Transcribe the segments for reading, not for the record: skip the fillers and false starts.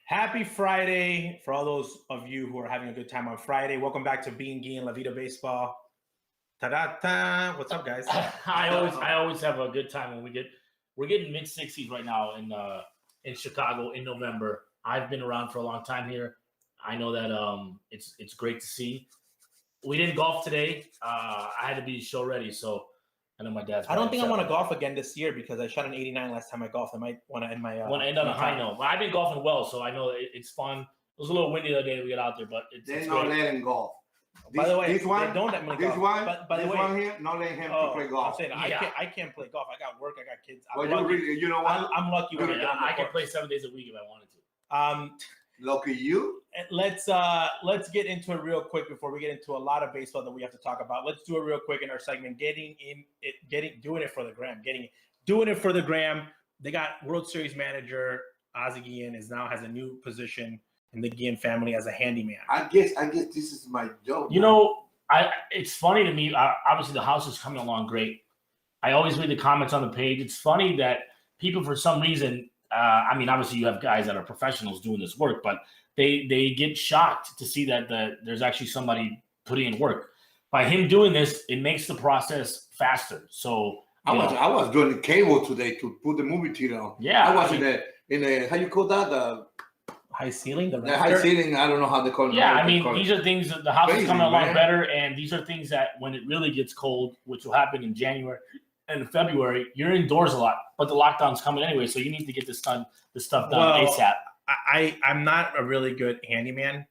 Happy Friday for all those of you who are having a good time on Friday. Welcome back to Being Guillén, La Vida Baseball. Ta-da-ta. What's up, guys? I always have a good time when we're getting mid-60s right now in Chicago in November. I've been around for a long time here. I know that it's great to see. We didn't golf today. I had to be show ready, so I know my dad's. I don't think I want to golf again this year because I shot an 89 last time I golfed. I might want to end my. Want to end on a high note. But I've been golfing well, so I know it's fun. It was a little windy the other day we got out there, but they're not letting golf. By the way, this one, they don't let me this golf. one, but by the way, one here, not letting him to play golf. I'm saying I can't play golf. I got work. I got kids. Well, you know what? I'm lucky. I can play 7 days a week if I wanted to. Lucky you. Let's get into it real quick before we get into a lot of baseball that we have to talk about. Let's do it real quick in our segment. Doing it for the gram. They got World Series manager Ozzie Guillén has a new position in the Guillén family as a handyman. I guess this is my job. You know, it's funny to me. Obviously, the house is coming along great. I always read the comments on the page. It's funny that people, for some reason. Obviously you have guys that are professionals doing this work, but they get shocked to see that there's actually somebody putting in work. By him doing this, it makes the process faster. So I was doing the cable today to put the movie theater on. Yeah, I was in a how you call that, the high ceiling. The high ceiling. I don't know how they call it. Yeah, these are things that the house is coming along better, and these are things that when it really gets cold, which will happen in January. And in February, you're indoors a lot, but the lockdown's coming anyway, so you need to get this stuff done ASAP. I'm not a really good handyman.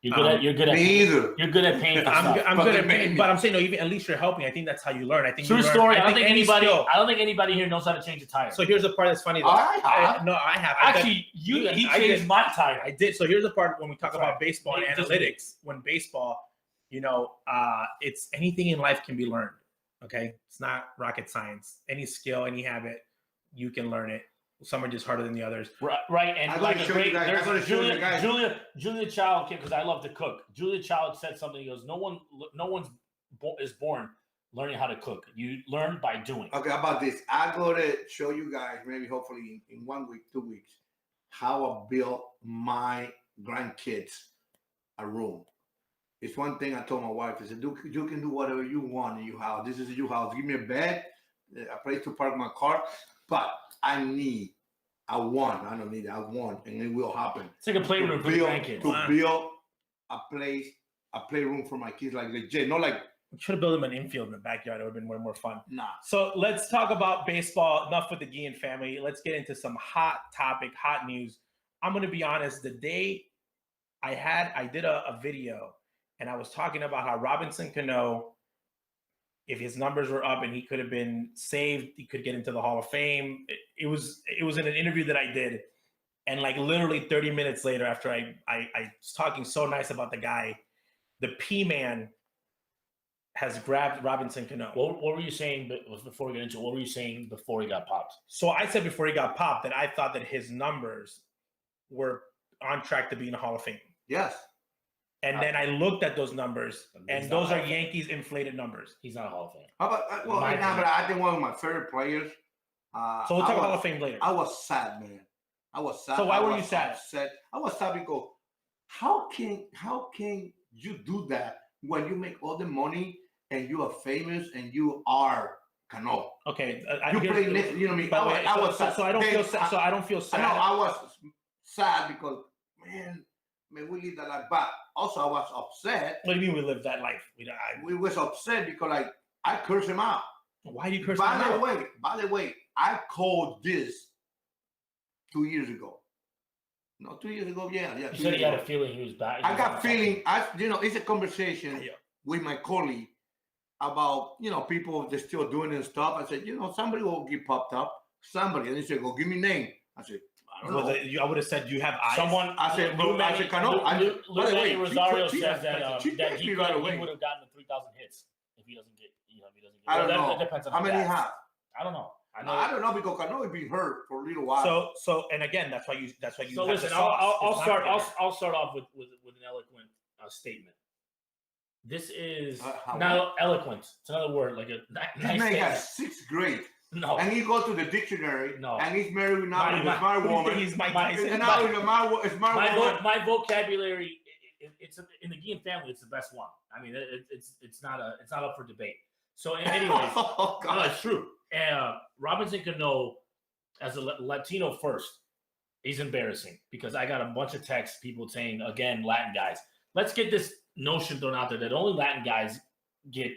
You're good at me either. You're good at painting. I'm good at painting, but I'm saying even at least you're helping. I think that's how you learn. I think true story. I don't think anybody here knows how to change a tire. So here's the part that's funny. I have. Actually, he changed my tire. I did. So here's the part when we talk about baseball and analytics. When baseball, it's anything in life can be learned. Okay, it's not rocket science. Any skill, any habit, you can learn it. Some are just harder than the others. Right. And I'm going to show you guys. Julia Child, because I love to cook. Julia Child said something. He goes, no one is born learning how to cook. You learn by doing. Okay, how about this? I'm going to show you guys, maybe hopefully in 1 week, 2 weeks, how I built my grandkids a room. It's one thing I told my wife. I said, you can do whatever you want in your house. This is your house. Give me a bed, a place to park my car. But I don't need it. I want, and it will happen. It's like a playroom for the grandkids. To build a playroom for my kids, like legit. Not like. We should have built them an infield in the backyard. It would have been way more fun. Nah. So let's talk about baseball. Enough with the Guillén family. Let's get into some hot news. I'm going to be honest. The day I did a video. And I was talking about how Robinson Cano, if his numbers were up and he could have been saved, he could get into the Hall of Fame. It was in an interview that I did. And like literally 30 minutes later, after I was talking so nice about the guy, the P-Man has grabbed Robinson Cano. What were you saying before we get into it? What were you saying before he got popped? So I said before he got popped that I thought that his numbers were on track to be in the Hall of Fame. Yes. And then I looked at those numbers, and those are Yankees inflated numbers. He's not a Hall of Fame. How about, but I think one of my favorite players. So we'll talk about Hall of Fame later. I was sad, man. I was sad. So why were you sad? I was sad because how can you do that when you make all the money and you are famous and you are Cano? Okay, you play next. You know what I mean? I was sad. So I don't feel sad. So I don't feel sad. No, I was sad because man, we live that life. But also, I was upset. What do you mean we lived that life? We was upset because I cursed him out. Why do you curse him out? By the way, I called this 2 years ago. No, 2 years ago. Yeah. You said he had a feeling he was back. I got feeling. It's a conversation with my colleague about people they're still doing and stuff. I said, somebody will get popped up. Somebody, and he said, "Go give me name." I said. I would have said, "Do you have eyes?" Someone. I said, "Cano." Rosario says that he would have gotten the 3,000 hits if he doesn't get. I don't know. That depends on how many he have. I don't know. I don't know because Cano has been hurt for a little while. So, and again, that's why you. So listen, I'll start off with an eloquent statement. This is not eloquent. It's another word, like a nice man has 6th grade. No. And he goes to the dictionary. No. And he's married now with a smart What do you woman. think he's Mike Tyson? And now he's a smart woman. My vocabulary, it's in the Guillén family, it's the best one. I mean, it's not up for debate. So, anyways, Oh, God. no, it's true. Robinson Cano, as a Latino first, he's embarrassing because I got a bunch of texts, people saying, again, Latin guys. Let's get this notion thrown out there that only Latin guys get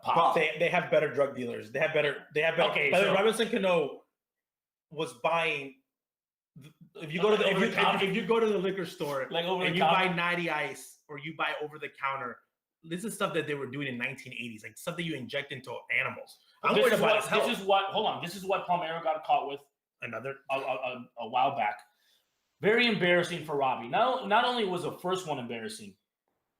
popped. They have better drug dealers. They have better. Okay, By the way, so- Robinson Cano was buying. If you go to if you go to the liquor store, Like over and the you buy counter? 90 Ice or you buy over the counter, this is stuff that they were doing in 1980s, like stuff that you inject into animals. I'm worried about his health. This is what Palmeiro got caught with Another. a while back. Very embarrassing for Robbie. Not only was the first one embarrassing,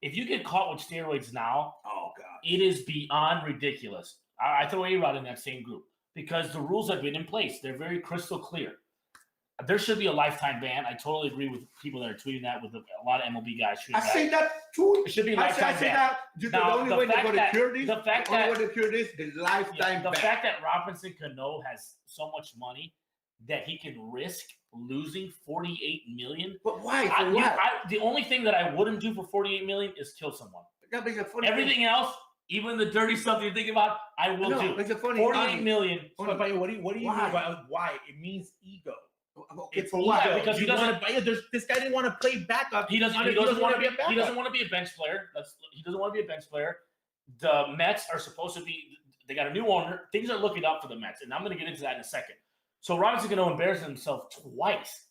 if you get caught with steroids now, Oh, God. it is beyond ridiculous. I throw A-Rod in that same group because the rules have been in place. They're very crystal clear. There should be a lifetime ban. I totally agree with people that are tweeting that with a lot of MLB guys. I say that too. It should be a I lifetime say ban. that. The Now, only the way they're fact going to that- cure this, the fact the only that- way to cure this is lifetime The ban. fact that Robinson Cano has so much money that he can risk losing $48 million. But why? For what? The only thing that I wouldn't do for $48 million is kill someone. That makes a funny Everything else, even the dirty stuff you're thinking about, I will do. It's a funny. $48 million. But what do you mean Why? by why? It means ego. Okay, It's for ego. what? because he You doesn't- wanna- this guy didn't want to play backup. He doesn't want to be a backup. He doesn't want to be a bench player. He doesn't want to be a bench player. The Mets are supposed to be. They got a new owner. Things are looking up for the Mets, and I'm going to get into that in a second. So Robinson Cano embarrassed himself twice.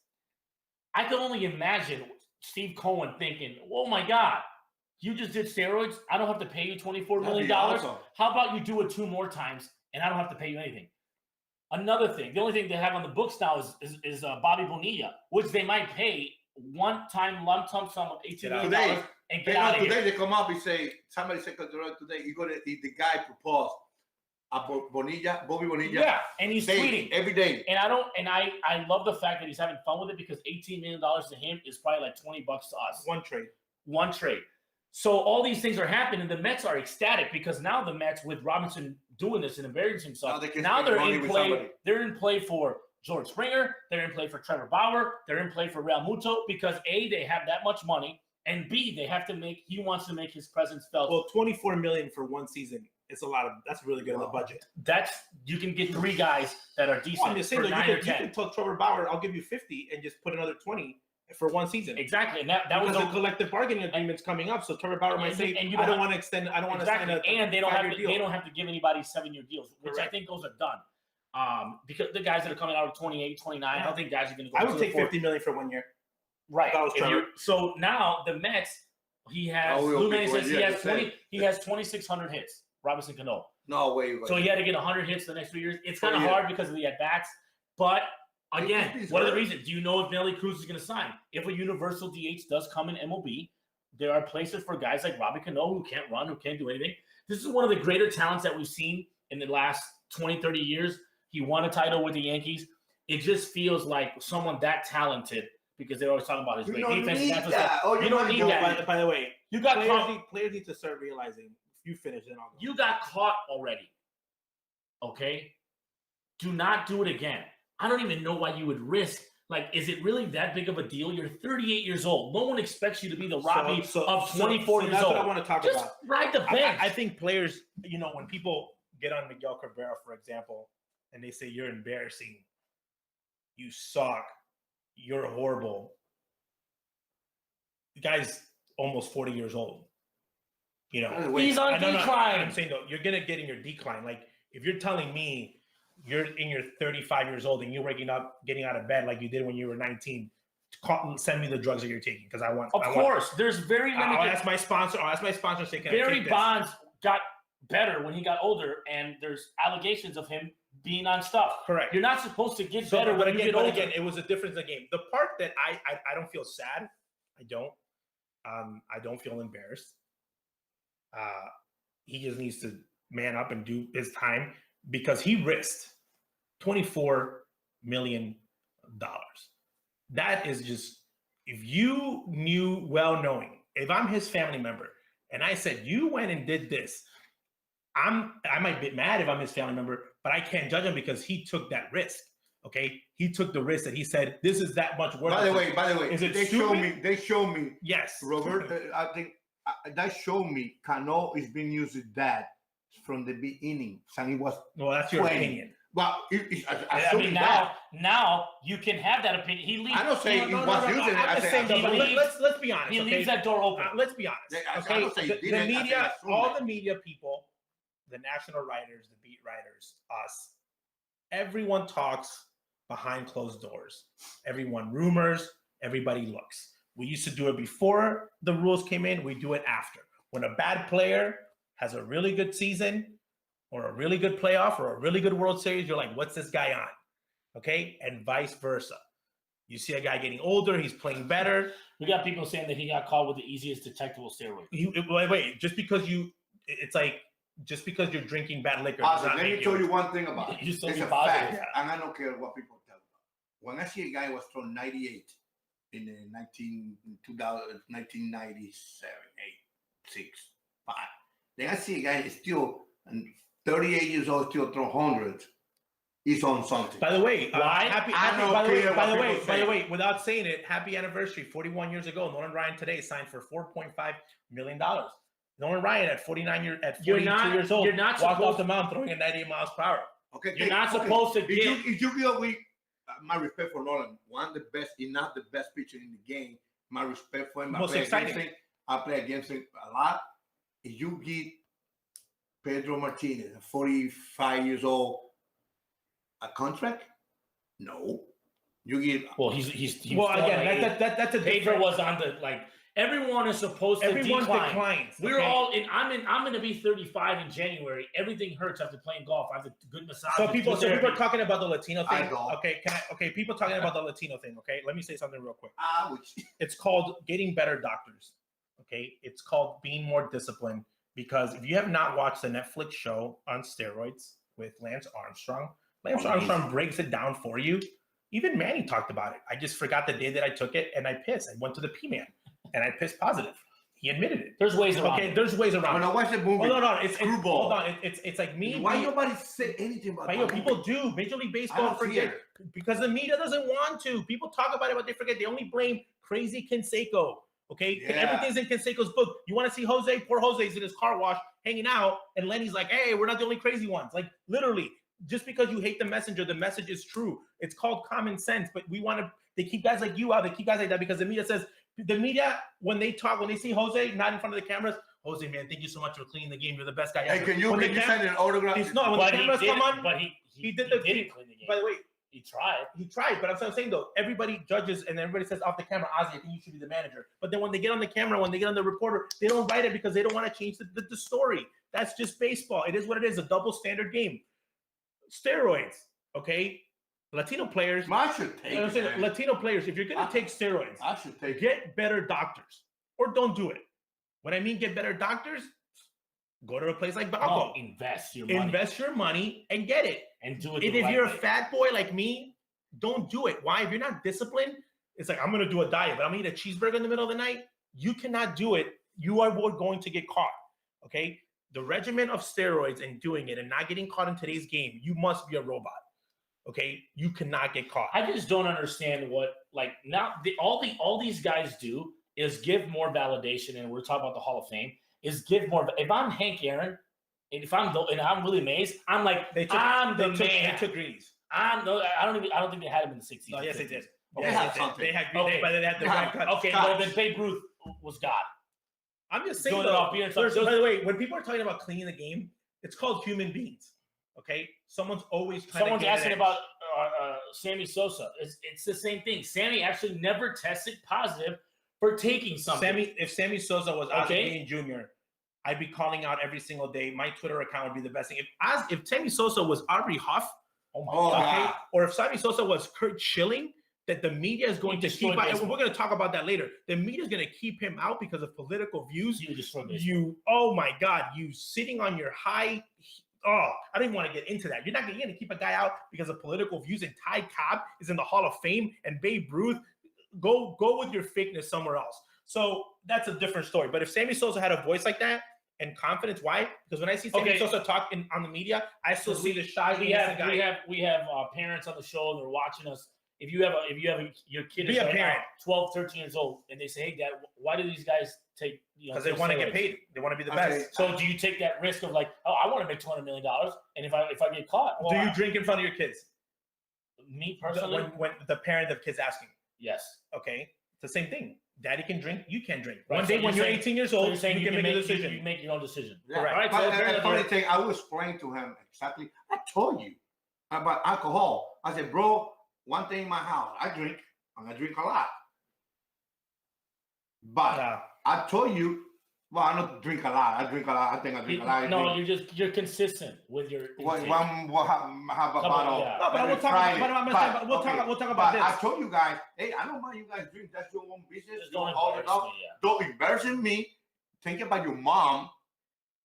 I can only imagine Steve Cohen thinking, "Oh my God, you just did steroids. I don't have to pay you $24 million. Awesome. How about you do it 2 more times, and I don't have to pay you anything?" Another thing, the only thing they have on the books now is Bobby Bonilla, which they might pay one-time lump sum of $18 million Today, and get out of here. today they come up and say, somebody said today, the guy proposed Bobby Bonilla. Yeah, and he's tweeting every day. And I love the fact that he's having fun with it because $18 million to him is probably like $20 to us. One trade. So all these things are happening. The Mets are ecstatic because now the Mets, with Robinson doing this and embarrassing himself, now they're in play. They're in play for George Springer. They're in play for Trevor Bauer. They're in play for Real Muto because A, they have that much money, and B, they have to make. He wants to make his presence felt. Well, $24 million for one season. It's a lot of. That's really good in the budget. You can get 3 guys that are decent. I'm just saying, for though, 9 or you 10. can tell Trevor Bauer, I'll give you 50 and just put another 20 for one season. Exactly, and that was the collective bargaining agreement's coming up. So Trevor Bauer might say, and "I don't want to extend. I don't want to sign a and they don't have 5-year to, deal." they don't have to give anybody 7-year deals, which I think those are done. Because the guys that are coming out of 28, 29, I don't think guys are going to go. I would take $50 million for 1 year. Right. That was Trevor. So now the Mets, he has. Lou Manning says he has 20. He has 2,600 hits. Robinson Cano. No way. So he had to get 100 hits the next 3 years. It's kind of hard because of the at bats, but. Again, what are the reasons? Do you know if Nelly Cruz is going to sign? If a universal DH does come in MLB, there are places for guys like Robbie Cano who can't run, who can't do anything. This is one of the greater talents that we've seen in the last 20, 30 years. He won a title with the Yankees. It just feels like someone that talented, because they're always talking about his great defense. You don't need that. By the way, you got caught. Players need to start realizing. You finish it on. You got caught already. Okay? Do not do it again. I don't even know why you would risk. Like, is it really that big of a deal? You're 38 years old. No one expects you to be the Robbie of 24 years that's old. What I want to talk Just about. Ride the bench. I think players, when people get on Miguel Cabrera, for example, and they say you're embarrassing, you suck, you're horrible. The guy's almost 40 years old. He's on decline. I'm saying though, you're gonna get in your decline. Like if you're telling me you're in your 35 years old and you're getting out of bed like you did when you were 19, send me the drugs that you're taking because I want. Of course, there's very limited. I'll ask my sponsor. Say, can Barry I take Bonds got better when he got older, and there's allegations of him being on stuff. Correct. You're not supposed to get better but when you get older. Again, it was a difference in the game. The part that I don't feel sad. I don't feel embarrassed. He just needs to man up and do his time because he risked $24 million. That is just, if you knew knowing, if I'm his family member and I said, you went and did this, I might be mad if I'm his family member, but I can't judge him because he took that risk. Okay, he took the risk that he said this is that much worth. By the way, is it they show me. Yes, Robert. I think that showed me Cano is being used as that from the beginning. And he was. Well, that's your 20. opinion. Well, I mean, now you can have that opinion. He leaves. I don't say he was using it. Let's be honest. He leaves that door open. Let's be honest. Okay, the media, all the media people, the national writers, the beat writers, us, everyone talks behind closed doors. Everyone rumors. Everybody looks. We used to do it before the rules came in. We do it after. When a bad player has a really good season, or a really good playoff, or a really good World Series, you're like, what's this guy on? Okay, and vice versa. You see a guy getting older, he's playing better. We got people saying that he got caught with the easiest detectable steroid. Wait, just because you're drinking bad liquor. Let me tell you one thing about it. It's a fact, and I don't care what people tell about. When I see a guy was thrown 98 in the 1997, 8, 6, 5, then I see a guy is still 38 years old, still throw hundreds. He's on something. By the way, by the way, without saying it, happy anniversary. 41 years ago, Nolan Ryan today signed for $4.5 million. Nolan Ryan at 42 years old, walked off the mound throwing at 98 miles per hour. Okay, you're not supposed to get. If you feel weak, my respect for Nolan, one of the best, if not the best pitcher in the game. My respect for him. Most exciting. I play against him a lot. If you get Pedro Martinez, 45 years old, a contract? No. You get he's well again. That's a Pedro was on the everyone is supposed to everyone decline. Declines. We're all in. I'm going to be 35 in January. Everything hurts after playing golf. I have a good massage. So people are talking about the Latino thing. Okay, people talking about the Latino thing. Okay, let me say something real quick. Ouch. It's called getting better doctors. Okay, it's called being more disciplined. Because if you have not watched the Netflix show on steroids with Lance Armstrong breaks it down for you. Even Manny talked about it. I just forgot the day that I took it and I pissed. I went to the P-Man and I pissed positive. He admitted it. There's ways around. Okay, there's ways around. When I watch the movie, It's like me. Why nobody say anything about that? People do. Major League Baseball forget because the media doesn't want to. People talk about it, but they forget. They only blame crazy Canseco. Okay, everything's in Canseco's book. You want to see Jose? Poor Jose's in his car wash, hanging out, and Lenny's like, "Hey, we're not the only crazy ones." Like literally, just because you hate the messenger, the message is true. It's called common sense. But we want to. They keep guys like you out. They keep guys like that because the media says when they see Jose not in front of the cameras, Jose, man, thank you so much for cleaning the game. You're the best guy. Hey, can you send an autograph? He's not. When the cameras come on, but he didn't clean the game. By the way. He tried, but I'm saying though, everybody judges and everybody says off the camera, Ozzie, I think you should be the manager. But then when they get on the camera, when they get on the reporter, they don't write it because they don't want to change the story. That's just baseball. It is what it is, a double standard game. Steroids, okay? Latino players. Latino players, if you're going to take steroids, get better doctors or don't do it. When I mean get better doctors, go to a place like Balco. Invest your money and get it. And do it. And if you're a fat boy like me, don't do it. Why? If you're not disciplined, it's like, I'm going to do a diet, but I'm going to eat a cheeseburger in the middle of the night. You cannot do it. You are going to get caught. Okay? The regimen of steroids and doing it and not getting caught in today's game, you must be a robot. Okay? You cannot get caught. I just don't understand what, all these guys do is give more validation, and we're talking about the Hall of Fame, is give more. If I'm Hank Aaron, and I'm really amazed, I'm like, I'm the man. They took Greenies. I don't think they had him in the 60s. No, yes, they did. They had something. They had Green, but they had the red cut. Okay, well then Babe Ruth was God. I'm just saying. By the way, when people are talking about cleaning the game, it's called human beings. Okay, someone's asking about Sammy Sosa. It's the same thing. Sammy actually never tested positive for taking something. If Sammy Sosa was Ozzie Jr., I'd be calling out every single day. My Twitter account would be the best thing. If Sammy Sosa was Aubrey Huff, or if Sammy Sosa was Kurt Schilling, that the media is going to keep out. And we're going to talk about that later. The media is going to keep him out because of political views. Oh my God, you sitting on your high. Oh, I don't even want to get into that. You're not going to keep a guy out because of political views. And Ty Cobb is in the Hall of Fame, and Babe Ruth. Go with your fakeness somewhere else. So that's a different story. But if Sammy Sosa had a voice like that, and confidence. Why? Because when I see Sammy Sosa talk on the media, I still see the shy. We have parents on the show that are watching us. If you have your kid is right now 12, 13 years old, and they say, "Hey, Dad, why do these guys take?" Because they want to get paid. They want to be the best. So do you take that risk of like, oh, I want to make $200 million, and if I get caught, do you drink in front of your kids? Me personally, when the parent of kids asking, yes, okay, it's the same thing. Daddy can drink, you can drink. Right. One day when you're 18 years old, you can make a decision. You make your own decision. Yeah. Correct. Right. But the funny thing, I will explain to him exactly. I told you about alcohol. I said, bro, one thing in my house, I drink, and I drink a lot. But I told you, well, I don't drink a lot. I drink a lot. I think I drink a lot. No, you're consistent with your. We'll have a bottle. Yeah. No, but we'll talk about this. I told you guys, hey, I don't mind you guys drink. That's your own business. Don't embarrass me. Think about your mom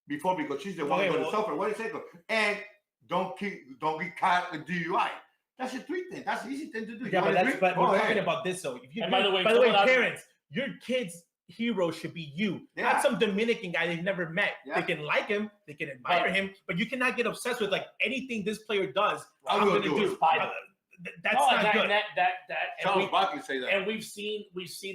before because she's the one going to suffer. What is it? And don't get caught with DUI. That's a tweet thing. That's the easy thing to do. Yeah, but we're talking about this though. If you by the way, parents, your kids' hero should be you, not some Dominican guy they've never met. They can like him, they can admire him, but you cannot get obsessed with like anything this player does. I'm going to do. That's not good. And we've seen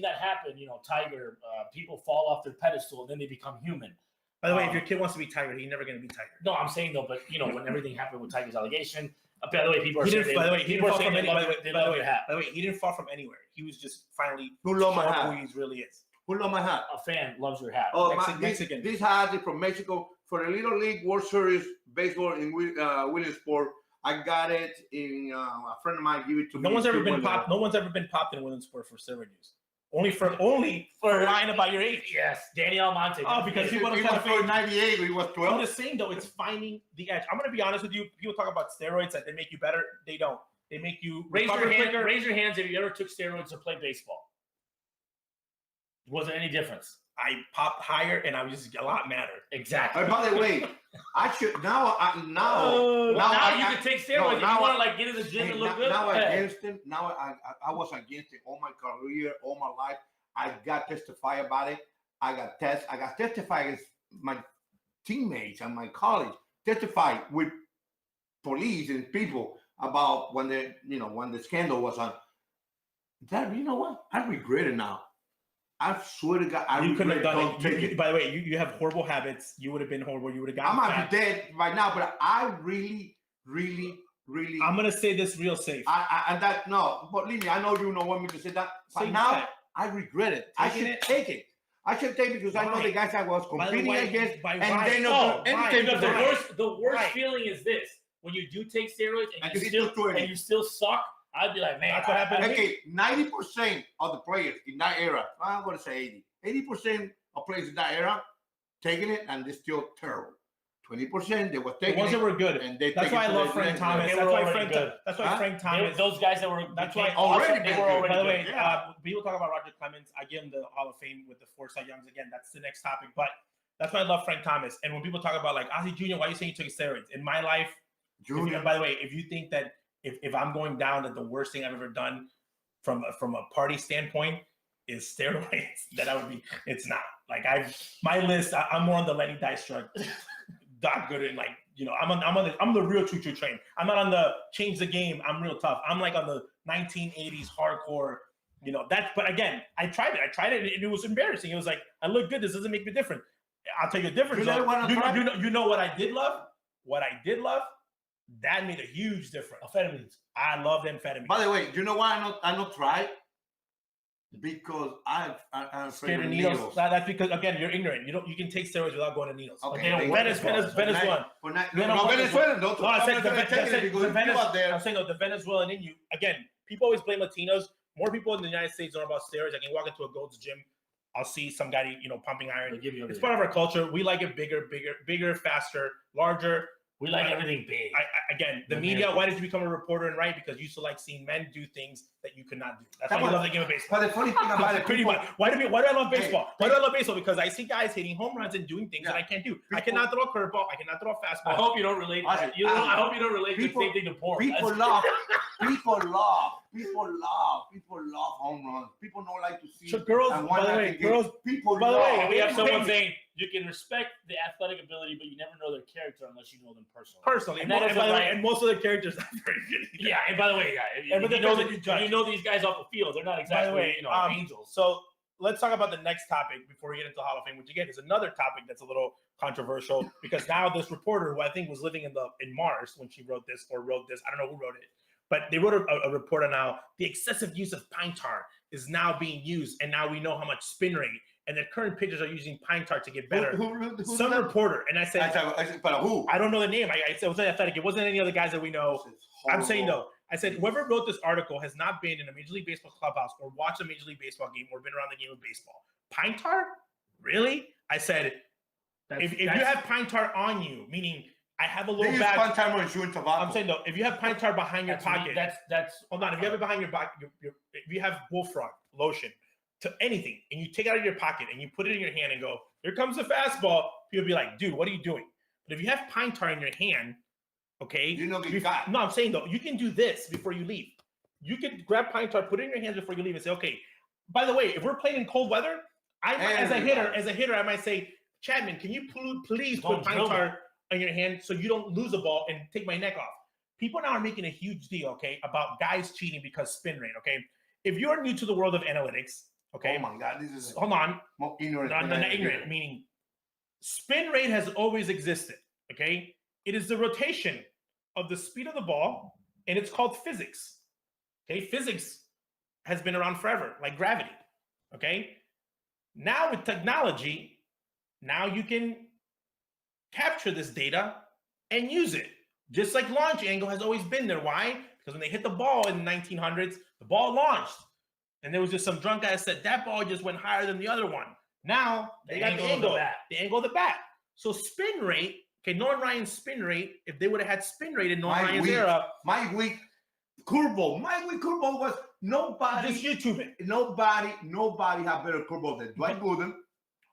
that happen. You know, Tiger, people fall off their pedestal and then they become human. By the way, if your kid wants to be Tiger, he's never going to be Tiger. No, I'm saying though, but you know, when everything happened with Tiger's allegation, by the way, people are saying he didn't fall from anywhere. By the way, he didn't fall from anywhere. He was just finally who he really is. Who loves my hat? A fan loves your hat. Oh, Mexican. This hat is from Mexico for the Little League World Series baseball in Williamsport. I got it in a friend of mine gave it to me. No one's ever been popped in Williamsport for steroid use. Only for lying about your age. Yes, Danny Almonte. Oh, because he was 98, he was 12. I'm just saying though, it's finding the edge. I'm gonna be honest with you. People talk about steroids that they make you better. They don't. They make you raise your hands if you ever took steroids to play baseball. Wasn't any difference. I popped higher and I was just a lot madder. Exactly. By the way, I should now you can take steroids. If you want to like get in the gym and look good. Now against him. Now I was against it all my career, all my life. I got testify about it. I got testify against my teammates and my college. Testify with police and people about when the scandal was on. That you know what? I regret it now. I swear to God, you couldn't have done it. By the way, you have horrible habits. You would have been horrible. You would have gotten I might be dead right now, but I really. I'm gonna say this real safe. But leave me. I know you don't want me to say that. But now I regret it. I should take it. I should take it because I know the guys I was competing against, and they know anything. The worst feeling is this: when you do take steroids and you still suck. I'd be like, man, that's what happened. Okay, 90% of the players in that era, I'm going to say 80. 80% of players in that era taking it and they're still terrible. 20% they were taking it. The ones that were good. And they that's why I love Frank Thomas. That's why Frank Thomas. Those guys that were. That's why already. By the way, people talk about Roger Clemens. I give him the Hall of Fame with the 4 Cy Youngs. Again, that's the next topic. But that's why I love Frank Thomas. And when people talk about like Ozzie Jr., why are you saying you took steroids? In my life, by the way, if you think that if I'm going down that the worst thing I've ever done from a party standpoint is steroids, that I would be. It's not like my list. I'm more on the Lenny Dykstra, Doc Gooden. Like I'm the real choo train. I'm not on the change the game. I'm real tough. I'm like on the 1980s hardcore. But again, I tried it, and it was embarrassing. It was like I look good. This doesn't make me different. I'll tell you a difference. You know what I did love? What I did love. That made a huge difference. Amphetamines. I love amphetamines. By the way, do you know why I not tried? Because I'm afraid of needles. That's because again you're ignorant. You can take steroids without going to needles. Okay. Venezuelan. Venezuelan. No, I said I'm saying the Venezuelan in you. Again, people always blame Latinos. More people in the United States know about steroids. I can walk into a Gold's Gym. I'll see some guy pumping iron. It's part of our culture. We like it bigger, faster, larger. We like everything big. Again, the media, why did you become a reporter and write? Because you used to like seeing men do things that you could not do. That's why you love the game of baseball. But the funny thing about it, pretty much. Why do I love baseball? Why do I love baseball? Because I see guys hitting home runs and doing things that I can't do. I cannot throw a curveball. I cannot throw a fastball. I hope you don't relate. I hope you don't relate the same thing to porn. People love home runs. People don't like to see. So girls, by the way, we have someone saying you can respect the athletic ability, but you never know their character unless you know them personally. Personally, And and, that is by the way, right. and most of their characters are very good. Yeah, and by the way, if you know these guys off the field, they're not exactly angels. So let's talk about the next topic before we get into Hall of Fame, which again is another topic that's a little controversial because now this reporter, who I think was living in Mars when she wrote this, I don't know who wrote it, but they wrote a report on how the excessive use of pine tar is now being used, and now we know how much spin rate, and the current pitchers are using pine tar to get better. Some reporter, and I said, but who? I don't know the name. I said it was athletic. It wasn't any other guys that we know. I'm saying though. I said, whoever wrote this article has not been in a Major League Baseball clubhouse or watched a Major League Baseball game or been around the game of baseball. Pine tar? Really? I said, if you have pine tar on you, meaning I have a little bag. Pine tar insurance tobacco. I'm saying though, if you have pine tar behind your pocket, that's hold on. If you have it behind your pocket, if you have bullfrog lotion to anything, and you take it out of your pocket and you put it in your hand and go, here comes the fastball, people be like, dude, what are you doing? But if you have pine tar in your hand, okay. No, I'm saying though, you can do this before you leave. You can grab pine tar, put it in your hands before you leave, and say, okay. By the way, if we're playing in cold weather, as a hitter, I might say, Chapman, can you please put pine tar in your hand so you don't lose the ball and take my neck off? People now are making a huge deal, okay, about guys cheating because spin rate, okay. If you're new to the world of analytics, okay. Oh my God, this is hold on. Ignorant. Not ignorant, meaning spin rate has always existed, okay. It is the rotation of the speed of the ball, and it's called physics. Okay, physics has been around forever, like gravity. Okay, now with technology, now you can capture this data and use it. Just like launch angle has always been there. Why? Because when they hit the ball in the 1900s, the ball launched, and there was just some drunk guy that said that ball just went higher than the other one. Now they got the angle of the bat. So spin rate. Okay, Nolan Ryan's spin rate, if they would have had spin rate in Nolan Ryan's era. Mike Wick curveball was nobody. Just YouTube it. Nobody had better curveball than Dwight Gooden.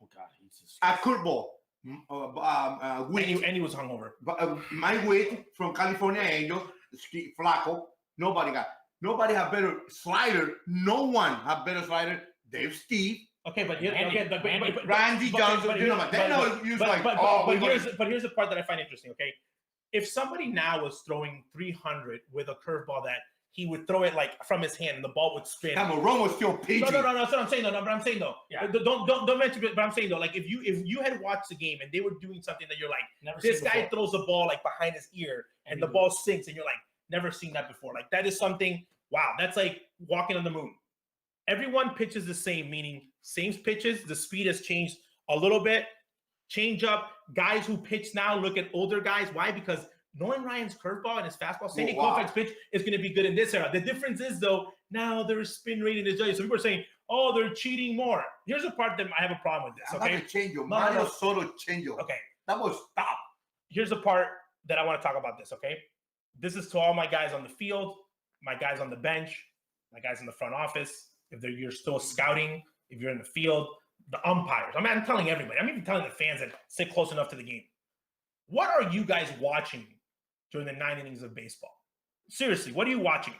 Oh God, he's just a curveball. And he was hungover. Mike Wick from California Angels, Flaco. Nobody had better slider. No one had better slider. Dave Steve. Okay, but Randy Johnson, but here's the part that I find interesting. Okay, if somebody now was throwing 300 with a curveball that he would throw it like from his hand and the ball would spin. Cameron was still pitching. No. That's what I'm saying. No, but I'm saying though. Yeah. Don't mention it. But I'm saying though, like if you had watched the game and they were doing something that you're like, this guy throws the ball like behind his ear and the ball sinks, and you're like, never seen that before. Like that is something. Wow, that's like walking on the moon. Everyone pitches the same, meaning same pitches. The speed has changed a little bit. Change up. Guys who pitch now look at older guys. Why? Because Nolan Ryan's curveball and his fastball, Sandy Koufax pitch is going to be good in this era. The difference is, though, now there's spin rate in this area. So people are saying, oh, they're cheating more. Here's the part that I have a problem with this, okay? Mario Soto change. Okay. That was stop. Here's the part that I want to talk about this, okay? This is to all my guys on the field, my guys on the bench, my guys in the front office. If you're still scouting, if you're in the field, the umpires. I mean, I'm telling everybody. I'm even telling the fans that sit close enough to the game. What are you guys watching during the 9 innings of baseball? Seriously, what are you watching?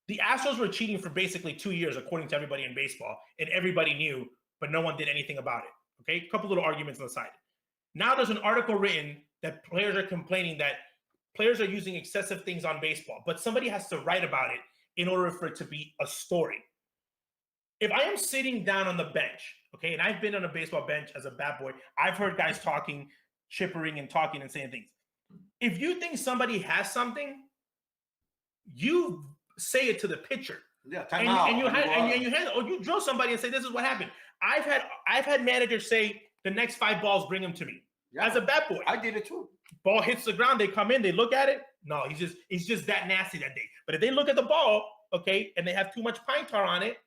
The Astros were cheating for basically 2 years, according to everybody in baseball, and everybody knew, but no one did anything about it. Okay, a couple little arguments on the side. Now there's an article written that players are complaining that players are using excessive things on baseball, but somebody has to write about it in order for it to be a story. If I am sitting down on the bench, okay, and I've been on a baseball bench as a bat boy, I've heard guys talking, chippering and talking and saying things. If you think somebody has something, you say it to the pitcher. Yeah, you drill somebody and say, this is what happened. I've had managers say, the next 5 balls, bring them to me. Yeah. As a bat boy. I did it too. Ball hits the ground, they come in, they look at it. No, he's just that nasty that day. But if they look at the ball, okay, and they have too much pine tar on it,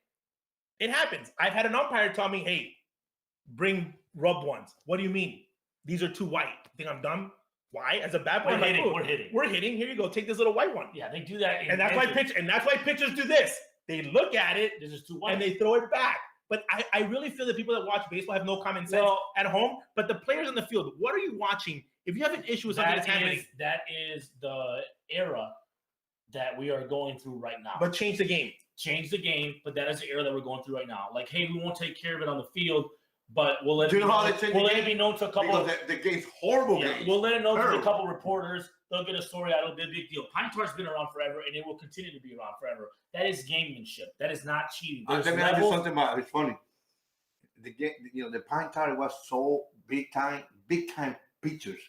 it happens. I've had an umpire tell me, hey, bring rubbed ones. What do you mean? These are too white. You think I'm dumb? Why? As a bat boy, we're hitting. Here you go. Take this little white one. Yeah, they do that. And that's why pitchers do this. They look at it, this is too white, and they throw it back. But I really feel that people that watch baseball have no common sense at home. But the players in the field, what are you watching? If you have an issue with something that's happening, that is the era that we are going through right now. But change the game. Change the game, but that is the era that we're going through right now. Like, hey, we won't take care of it on the field, but we'll let Do it you be know how known, they change we'll the let it game? be known to a couple. Because the game's horrible. Yeah, game. we'll let it know to a Terrible. couple reporters. They'll get a story out of the big deal. Pine Tar's been around forever, and it will continue to be around forever. That is gamemanship. That is not cheating. Let me ask you something about it's funny. The game, the Pine Tar was so big time pitchers.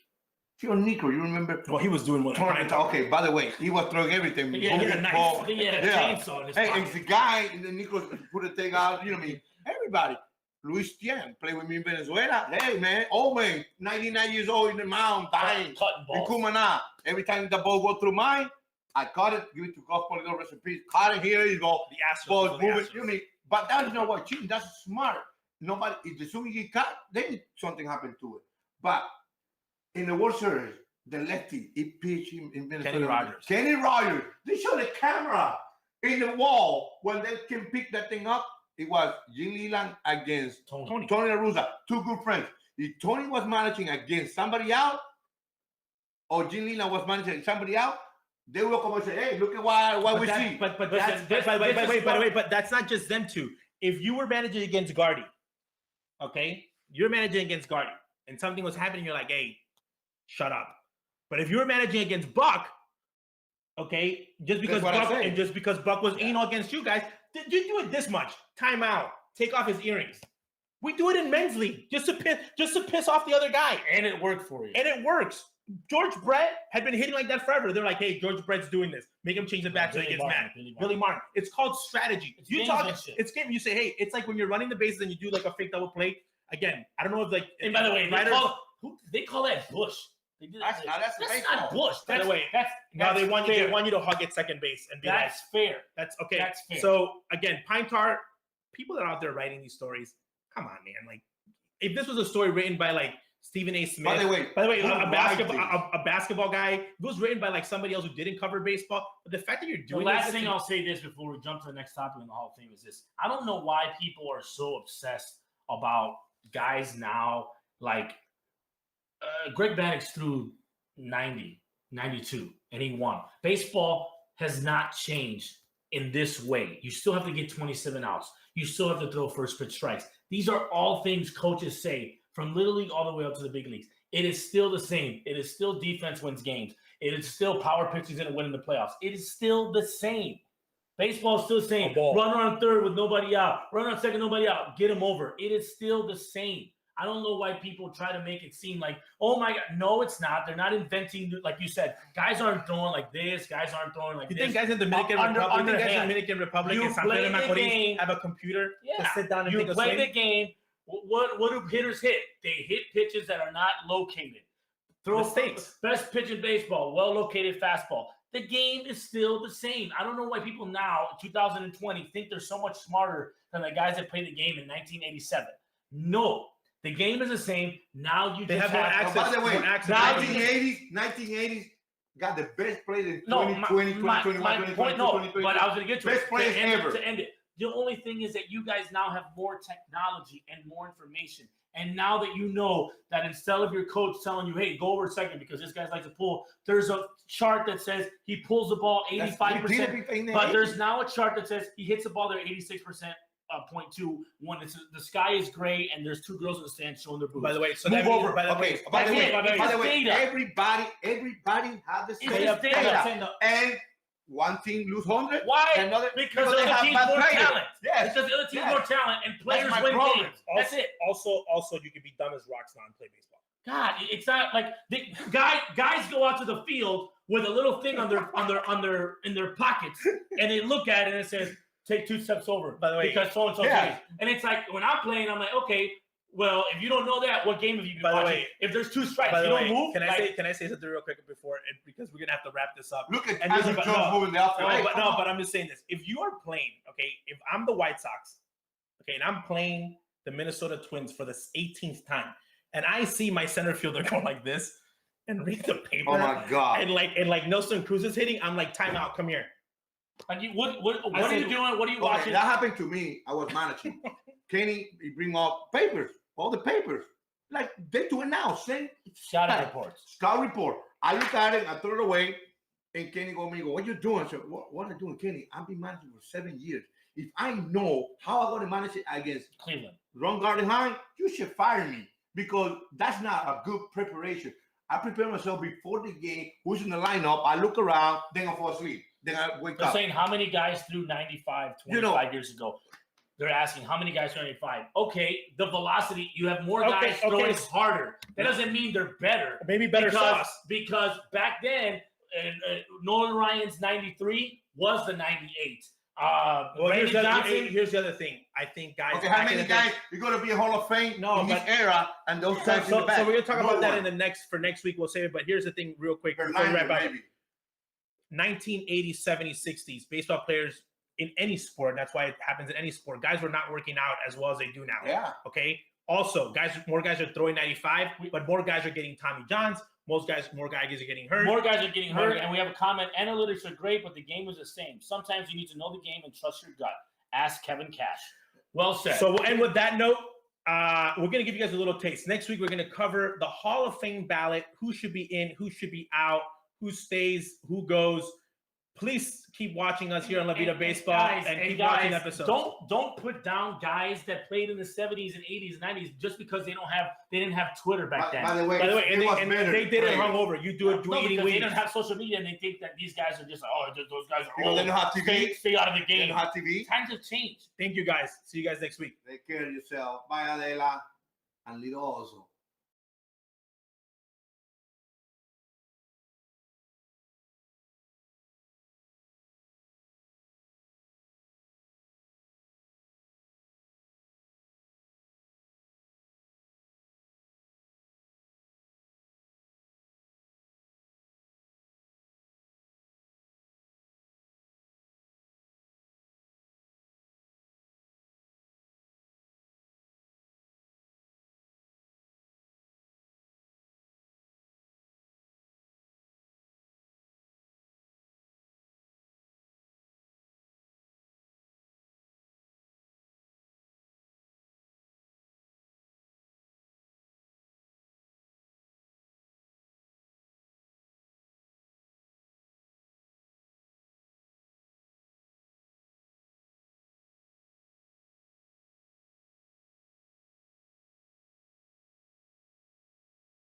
Phil Nico, you remember? Well, he was doing one. Okay, by the way, he was throwing everything. He had a knife. Ball. He had a chainsaw in his Hey, pocket. it's the guy, and then Nico put a thing out. You know what I mean? Everybody. Luis Tien played with me in Venezuela. Hey, man, old man, 99 years old in the mound, dying. Cutting In balls. Cumaná. Every time the ball go through mine, I caught it, give it to Golf Polydor, rest in peace. Caught it here, you go. The Astros. Ball the moving. Astros. You know what I mean? But that's not what cheating. That's smart. Nobody, if the soon you get caught, then something happened to it. But in the World Series, the lefty, he pitched him in Venezuela. Kenny Rogers. They show the camera in the wall when they can pick that thing up. It was Jim Leland against Tony La Russa, two good friends. If Tony was managing against somebody else, or Jim Leland was managing somebody else, they will come and say, "Hey, look at what we see." But Listen, but that's not just them two. If you were managing against Gardy, okay, you're managing against Gardy, and something was happening, you're like, "Hey, shut up." But if you were managing against Buck, okay, just because Buck was anal against you guys, you do it this much. Time out. Take off his earrings. We do it in men's league just to piss off the other guy, and it worked for you. and it works. George Brett had been hitting like that forever. They're like, "Hey, George Brett's doing this. Make him change the bat so he gets mad." Billy Martin. It's called strategy. It's game. You say, "Hey," it's like when you're running the bases and you do like a fake double play. Again, I don't know if like. And by the way, they call that Bush. They do that. That's not Bush. By the way, they want you to hug at second base and be that's fair. That's okay. That's fair. So again, Pine Tar, people that are out there writing these stories, come on, man. Like, if this was a story written by like Stephen A. Smith, by the way, a basketball guy, if it was written by like somebody else who didn't cover baseball. But the fact that you're doing the last thing I'll say this before we jump to the next topic in the Hall of Fame is this: I don't know why people are so obsessed about guys now like. Greg Maddux threw 90, 92, and he won. Baseball has not changed in this way. You still have to get 27 outs. You still have to throw first pitch strikes. These are all things coaches say from Little League all the way up to the big leagues. It is still the same. It is still defense wins games. It is still power pitchers going to win in the playoffs. It is still the same. Baseball is still the same. Run on third with nobody out. Run on second, nobody out. Get them over. It is still the same. I don't know why people try to make it seem like, oh my God, no, it's not. They're not inventing, like you said, guys aren't throwing like this, guys aren't throwing like this. You think guys in the Dominican Republic and San Pedro Macorís have a computer to sit down and take a swing? You play the game. What do hitters hit? They hit pitches that are not located. Throw mistakes. Best pitch in baseball, well-located fastball. The game is still the same. I don't know why people now, 2020, think they're so much smarter than the guys that played the game in 1987. No. The game is the same. Now you just have access. By the way, 1980s got the best players in 2020, 2021, 2022. But I was going to get to best players ever. To end it. The only thing is that you guys now have more technology and more information. And now that you know that instead of your coach telling you, hey, go over second because this guy's like to pull, there's a chart that says he pulls the ball 85%. But there's now a chart that says he hits the ball there 86%. 0.2 when the sky is gray and there's two girls in the stand showing their boobs. By the way, so move over. By the way, everybody had the same data. And one team lose 100. Why? Another because the other team's more talent. Yes. Because the other team's more talent and players win games. That's it. Also, you can be dumb as rocks now and play baseball. God, it's not like guys go out to the field with a little thing on their pockets and they look at it and it says, take 2 steps over, by the way, because so and so. And it's like when I'm playing, I'm like, okay, well, if you don't know that, what game have you been watching? If there's 2 strikes, you don't move. Can I say something real quick before, because we're gonna have to wrap this up. Look at Andrew Jones moving the outfield. But I'm just saying this: if you are playing, okay, if I'm the White Sox, okay, and I'm playing the Minnesota Twins for the 18th time, and I see my center fielder go like this and read the paper, oh my God, and like Nelson Cruz is hitting, I'm like, timeout, come here. And what are you doing? What are you watching? That happened to me. I was managing. Kenny, he bring all the papers. Like they do it now. Send scouting reports. Scout report. I look at it, I throw it away, and Kenny go, what you doing? I said, what are you doing, Kenny? I've been managing for 7 years. If I know how I'm going to manage it against Cleveland. Ron Gardenheim, you should fire me because that's not a good preparation. I prepare myself before the game, who's in the lineup, I look around, then I fall asleep. Then I wake They're up. saying how many guys threw 95, 25 years ago. They're asking how many guys threw 95. Okay, the velocity, you have more guys throwing harder. That doesn't mean they're better. Maybe better sauce. Because back then, Nolan Ryan's 93 was the 98. Well, here's the other thing. I think guys. Okay, how many guys you're going to be a Hall of Fame in this era, and those guys so, in the back? So we're going to talk about that in the next week. We'll save it. But here's the thing, real quick. 1980s, 70s, 60s, baseball players in any sport. And that's why it happens in any sport. Guys were not working out as well as they do now. Yeah. Okay. Also, more guys are throwing 95, but more guys are getting Tommy Johns. More guys are getting hurt. More guys are getting hurt, and we have a comment. Analytics are great, but the game was the same. Sometimes you need to know the game and trust your gut. Ask Kevin Cash. Well said. So we'll end with that note. We're going to give you guys a little taste. Next week, we're going to cover the Hall of Fame ballot. Who should be in? Who should be out? Who stays? Who goes? Please keep watching us here on La Vida Baseball and keep watching episodes. Don't put down guys that played in the 70s and 80s and 90s just because they didn't have Twitter back then. By the way, they did it hungover. You do it eating because weed. they don't have social media and they think that these guys are just like, oh, those guys are old. They don't have TV. Stay out of the game. They don't have TV. Times have changed. Thank you guys. See you guys next week. Take care of yourself. Bye, Adela and little Ozzie.